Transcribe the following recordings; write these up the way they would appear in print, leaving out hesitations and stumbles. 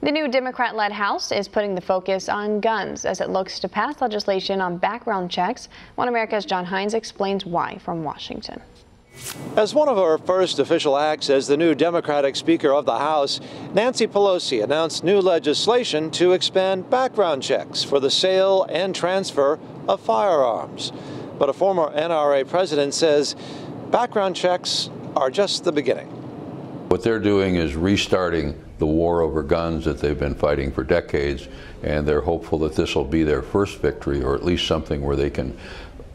The new Democrat-led House is putting the focus on guns as it looks to pass legislation on background checks. One America's John Hines explains why from Washington. As one of her first official acts as the new Democratic Speaker of the House, Nancy Pelosi announced new legislation to expand background checks for the sale and transfer of firearms. But a former NRA president says background checks are just the beginning. What they're doing is restarting the war over guns that they've been fighting for decades, and they're hopeful that this will be their first victory, or at least something where they can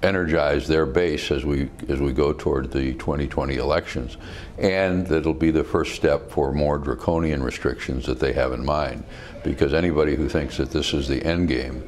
energize their base as we go toward the 2020 elections, and that'll be the first step for more draconian restrictions that they have in mind, because anybody who thinks that this is the end game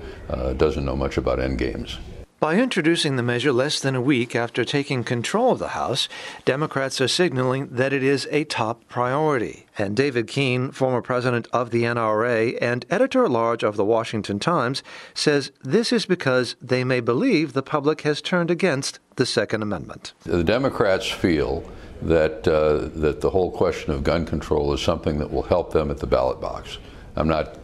doesn't know much about end games. By introducing the measure less than a week after taking control of the House, Democrats are signaling that it is a top priority. And David Keene, former president of the NRA and editor-at-large of the Washington Times, says this is because they may believe the public has turned against the Second Amendment. The Democrats feel that the whole question of gun control is something that will help them at the ballot box.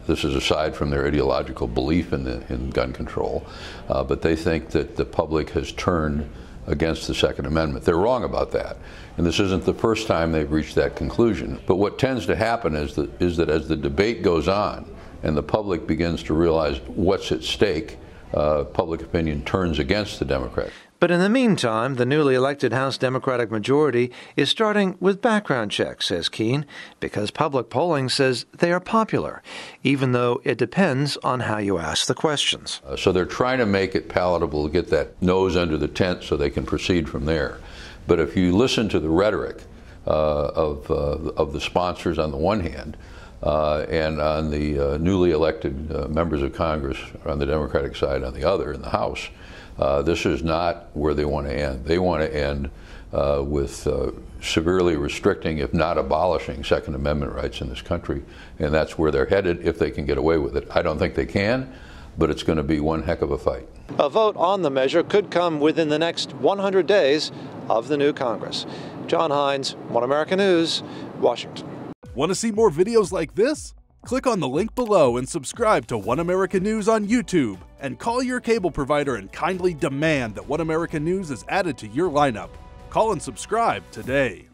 This is aside from their ideological belief in gun control, but they think that the public has turned against the Second Amendment. They're wrong about that, and this isn't the first time they've reached that conclusion. But what tends to happen is that as the debate goes on and the public begins to realize what's at stake, public opinion turns against the Democrats. But in the meantime, the newly elected House Democratic majority is starting with background checks, says Keene, because public polling says they are popular, even though it depends on how you ask the questions. So they're trying to make it palatable to get that nose under the tent so they can proceed from there. But if you listen to the rhetoric of the sponsors on the one hand, and on the newly elected members of Congress on the Democratic side on the other in the House, this is not where they want to end. They want to end with severely restricting, if not abolishing, Second Amendment rights in this country, and that's where they're headed if they can get away with it. I don't think they can, but it's going to be one heck of a fight. A vote on the measure could come within the next 100 days of the new Congress. John Hines, One America News, Washington. Want to see more videos like this? Click on the link below and subscribe to One America News on YouTube, and call your cable provider and kindly demand that One America News is added to your lineup. Call and subscribe today.